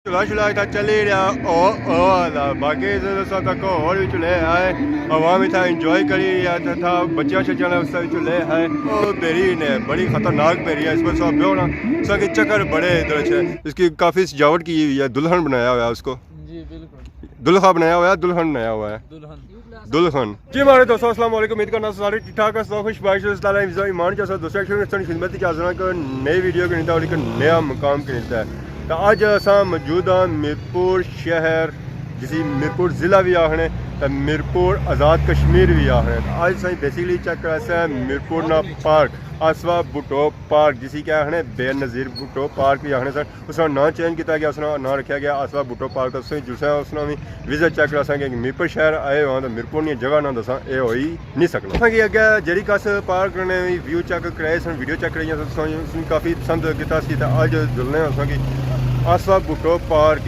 चूल्हा चूल्हा इतना चल ही रहा बाकी तक और भी चूल्हे है हवा में था इंजॉय करी था बच्चा शच्चा ने उसका भी चूल्हे है और बेरीन है बड़ी खतरनाक बेरी है इस पर सब ना उसके चक्कर बड़े इधर अच्छे इसकी काफ़ी सजावट की हुई है दुल्हन बनाया हुआ है उसको जी बिल्कुल दुल्हा बनाया हुआ है दुल्हन बनाया हुआ है दुल्हन जी हमारे दोस्तों अस्सलाम वालेकुम उम्मीद करना सारे ठीक ठाक है खुश बाइश ईमान के साथ दोस्तों खिदमत की नई वीडियो के और एक नया मुकाम के नीता है तो अज अस मौजूद हाँ मीरपुर शहर जिसी मीरपुर ज़िला भी आखने तो मीरपुर आज़ाद कश्मीर भी आखने तो अज सही बेसिकली चेक करा मीरपुर ना पार्क आसवा भुट्टो पार्क जिसी क्या आखने बेनज़ीर भुट्टो पार्क भी आखने सर उसका नाम चेंज किया गया उसका नाम रखा गया आसवा भुट्टो पार्क तो उसमें जुसा उसने भी विजिट चेक करा कि मीरपुर शहर आए हो तो मीरपुर नी जगह ना दसा ये हो ही नहीं सकना कि अगे जी कस पार्क ने व्यू चेक कराए सन वीडियो चेक कराई काफ़ी पसंद किया अज जुलने कि आसवा भुट्टो पार्क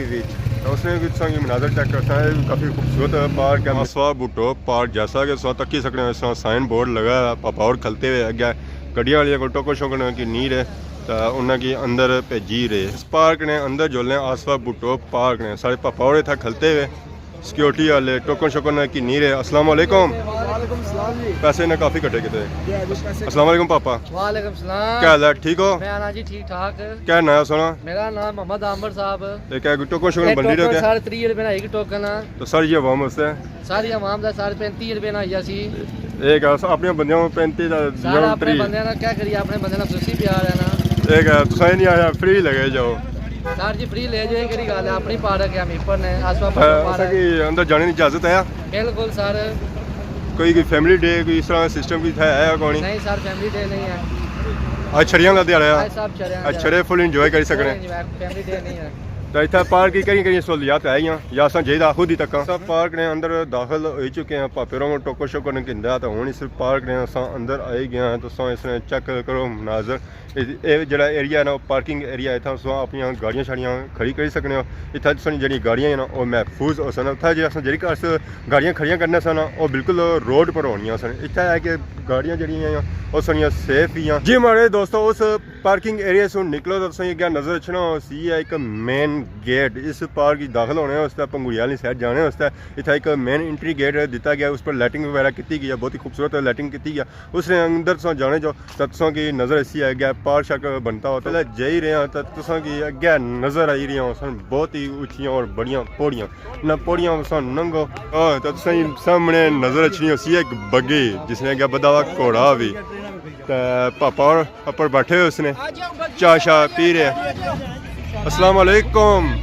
तो उसने भी मनाजर चेक करता है काफ़ी खूबसूरत पार्क है आसवा भुट्टो पार्क जैसा कि तक सकते हैं साइन बोर्ड लगा पापावर खलते हुए अगे गड्डिया वाली को टोकन शोकन की नीर है तो उन्होंने अंदर भेजी रहे इस पार्क ने अंदर जुलने आसवा भुट्टो पार्क ने सारे पापावर था खलते हुए सिक्योरिटी वाले टोकन शोकन की नीर है अस्सलाम वालेकुम पैसे ने काफ़ी कटे किते अस्सलाम वालेकुम पापा वालेकुम सलाम क्या हाल है ठीक हो मैं आना जी ठीक ठाक क्या नया सुना मेरा नाम मोहम्मद आमर साहब क्या टोकन शोकन बन रही हो क्या साढ़े 30 रुपए ना एक टोकन तो सारी आवाम वास्ते सारी आवाम का साढ़े 35 रुपए ना आया सी एक अपने बंदे 35 सारा अपने बंदे ना क्या करिए अपने बंदे ना खुशी प्यार है ना एक तुसा नहीं आया फ्री लगे जाओ सर जी फ्री ले जाए केड़ी गल है अपनी पार्क है मीरपुर ने आसवा पार्क की अंदर जाने की इजाजत है बिल्कुल सर कोई फैमिली डे कोई इस तरह सिस्टम भी है कोई नहीं सर फैमिली डे नहीं है आज छड़ियां का दिहाड़ा आज सब आज छड़े फुल एंजॉय कर सकने फैमिली डे नहीं है तो इतना पार्क की कई सहूलियात है या अस चाहिए खुद ही तक सब पार्क ने अंदर दाखिल हो चुके हैं पापेरों को टोको शोको ने किंदा तो हूँ इस पार्क ने अस अंदर आई गए हैं तो इसने चेक करो मनाजर जो एरिया है ना पार्किंग एरिया इतना अपन गाड़ियां शाड़ियां खड़ी करी सकने हो इतने जी गाड़ियां हैं ना वो महफूज हो सन इतना जो जी अस गाड़ियां खड़ियां करने सन वो बिल्कुल रोड पर होनी सन इतना है कि गाड़ियां जड़ियां वो सारियां सेफ ही हैं जी हमारे दोस्तों उस पार्किंग एरिया से निकलो तो क्या नज़र रखना सी है एक मेन गेट इस पार्क की दाखिल होने वास्ते पंगुड़ी वाली साइड जाने वास्ते इतना एक मेन एंट्री गेट दिता गया उस पर लाइटिंग वगैरह की गई है बहुत ही खूबसूरत लाइटिंग की गई उसने अंदर जाने जो तत्सों की नज़र ऐसी है गया पार्क शार्क बनता हो पहले जा ही रहे हैं तो तुसा की अगे नज़र आई रही सन बहुत ही ऊँचियाँ और बड़िया पौड़ियाँ ना पौड़ियाँ सन नंगो तो सामने नज़र अच्छी सी एक बग्गी जिसने अगे बदा हुआ घोड़ा भी पापा और ऊपर बैठे हुए उसने चाय शाह पी रहे अस्सलाम वालेकुम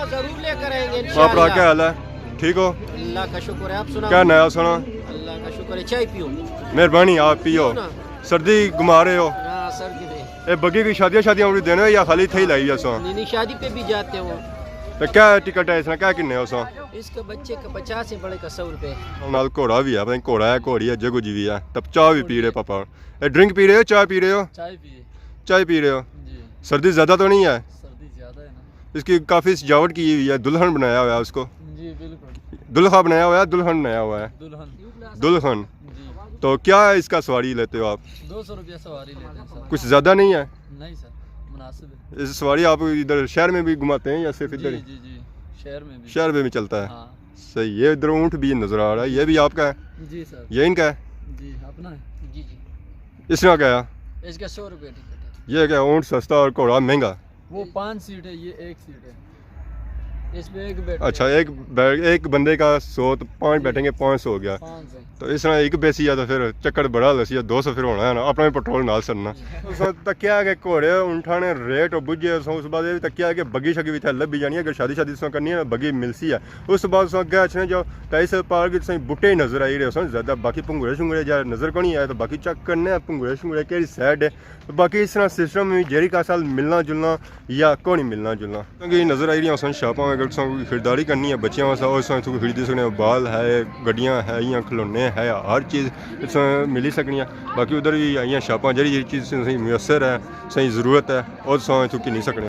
जरूर लेकर आएंगे आपका क्या हाल है ठीक हो अल्लाह का शुक्र है आप सुनाओ क्या नया सुना अल्लाह का शुक्र है चाय पियो मेहरबानी आप पियो सर्दी घुमा रहे हो हां सर्दी में ये बग्गी की शादियां उड़ी देने या खाली थे लाई सो नहीं शादी पे भी जाते हो तो क्या टिकट है इसमें क्या किन्ने हो सो इसका बच्चे का 50 से बड़े का 100 रुपए नाल घोड़ा भी है पता नहीं घोड़ा है घोड़ी है जगू जी भी है तब चाय भी पी रहे पापा ये ड्रिंक पी रहे हो चाय पी रहे हो चाय पी रहे हो जी सर्दी ज़्यादा तो नहीं है सर्दी ज्यादा है ना इसकी काफ़ी सजावट की हुई है दुल्हन बनाया हुआ है उसको जी बिल्कुल दुल्हा बनाया हुआ है दुल्हन बनाया हुआ है दुल्हन जी तो क्या है इसका सवारी लेते हो आप 200 रुपया सवारी लेते हैं सर कुछ ज़्यादा नहीं है नहीं सर मुनासिब है इस सवारी आप इधर शहर में भी घुमाते हैं या सिर्फ इधर ही जी शहर में भी चलता है हाँ सही ये इधर ऊँट भी नज़र आ रहा है ये भी आपका है जी सर ये इनका है जी अपना है जी इसका क्या है इसका 100 रुपये टिकट है ये क्या ऊँट सस्ता और घोड़ा महंगा वो 5 सीट है ये 1 सीट है इसमें एक बैठ अच्छा एक बंदे का 100 तो 5 बैठेंगे 500 हो गया 500 तो इस तरह एक बेसी है तो फिर चक्कर बड़ा लसी 200 फिर होना है ना अपना भी पेट्रोल नाल सरना तकिया के घोड़े ऊँठा ने रेट और बुझे उस बाद ये तकिया के बग्गी शगी भी लभी जानी है अगर शादी करनी है बग्गी मिलसी है उस बाद अगे अच्छे जो इस पार्क बूटे नज़र आई रहे ज़्यादा बाकी भंगूरे शंगूरे जहाँ नज़र को नहीं आए तो बाकी चेक करने भंगूरे शंगूरे कि साइड है तो बाकी इस तरह सिस्टम में जेरी का साल मिलना जुलना या को नहीं मिलना जुलना क्योंकि नज़र आई रही सन शापां अगर खरीदारी करनी है बच्चों वास्ते खरीदी सकने बाल है गड्डियाँ है या खिलौने है हर चीज़ मिली सकनी है बाकी उधर भी आई शापां जी चीज़ सही मुयसर है सही ज़रूरत है और इतों की नहीं सकने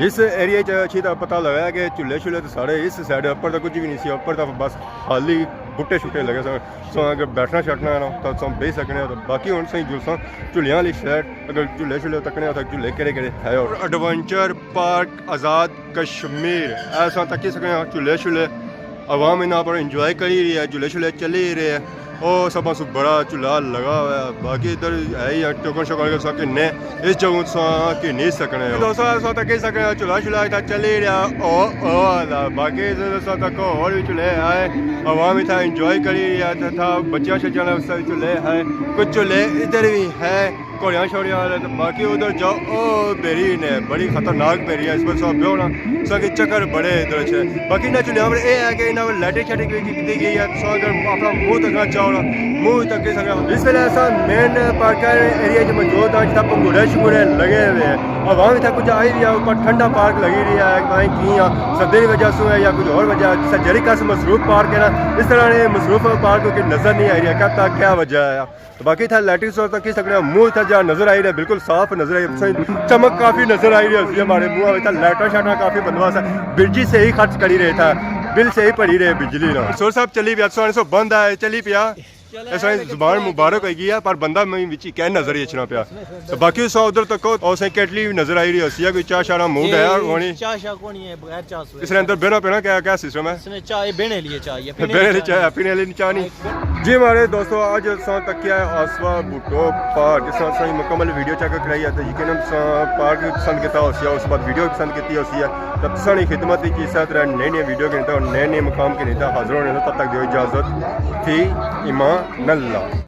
इस एरिया अच्छी तरह पता लगा कि झूले छूले तो सारे इस साइड उपर तो कुछ भी नहीं सी उपर तो बस खाली बूटे छुट्टे लगे सो अगर बैठना शैठना है ना तो तुम बेही सकने हो। बाकी हुण सही जुलसा झूलियां वाली शैड अगर झूले छुले तकने हो तो झूले केड़े है। और एडवेंचर पार्क आज़ाद कश्मीर ऐसा तक सकने हो। झूले छुले आवाम इन्ना पर इंजॉय करी रही है, झूले छुले चली रहे है। और सब बड़ा झूला लगा हुआ है। बाकी इधर है ही टोकन शोकन के साथ किन्ने इस जगह कि नहीं सकने दोस्तों तक सकने झूला छुला इतना चली रहा ओ बाकी तक और भी झूले है। आवाम इतना इंजॉय करी रही है तथा बच्चा शच्चा झूले है। कुछ झूले इधर भी है घोड़ियाँ शोड़ियाँ वाले। तो बाकी उधर जाओ ओ बेरीन है, बड़ी खतरनाक बेरी है। इस पर सब बेहो ना सके चक्कर बड़े इधर अच्छे। बाकी ना झूलिया पर यह है कि इन्होंने लाइटिंग शाइटिंग भी की गई है। सो अगर अपना मुँह तकना चाहो ना मुँह तक के सकते। इस वेले ऐसा मेन पार्क एरिया जो मौजूद है जितना पंगूड़े शंगूड़े लगे हुए हैं। आवाम इतना कुछ आई रही है ऊपर ठंडा पार्क लगी रही है कहीं की सर्दी की वजह से है या कुछ और वजह जिससे जरिका से मसरूफ पार्क है ना इस तरह मसरूफ पार्क की नज़र नहीं आ रही है। क्या क्या वजह है। तो बाकी था लाइटिंग सोच तक सकते मुँह था जहाँ नजर आई रहा है बिल्कुल साफ नजर आई। चमक काफ़ी नजर आई रही है हमारे मुँह में था। लाइटा शाटा काफ़ी बंदोबस्त है। बिजली से ही खर्च करी रहे था, बिल से ही पड़ी रहे बिजली ना। सोर साहब चली पिया सो बंद है चली पिया ऐसा जुबान मुबारक होगी है पर बंदा मैं विची कह नजर ही अच्छना पिया। तो बाकी सौ उधर तक और सही केटली भी नजर आई रही है कोई चाह शारा मूड है और होनी चाह कोनी है बगैर चाह से। इसने अंदर बहना पीना क्या क्या सिस्टम है। इसने चाय बेने लिए चाहिए बेने चाय पीने लिए चाह नहीं। जी हमारे दोस्तों आज सा तक क्या है आसवा बूटो पार्क जिस तरह सही मुकम्मल वीडियो चेक कराई है। तो यकीन पार्क भी पसंद किया हो उस बाद वीडियो भी पसंद की है। तब सारी खिदमत की इस तरह नई नई वीडियो के और नए नए मुकाम के नेता हाजिर होने तब तक दो इजाज़त थी ईमान अल्लाह।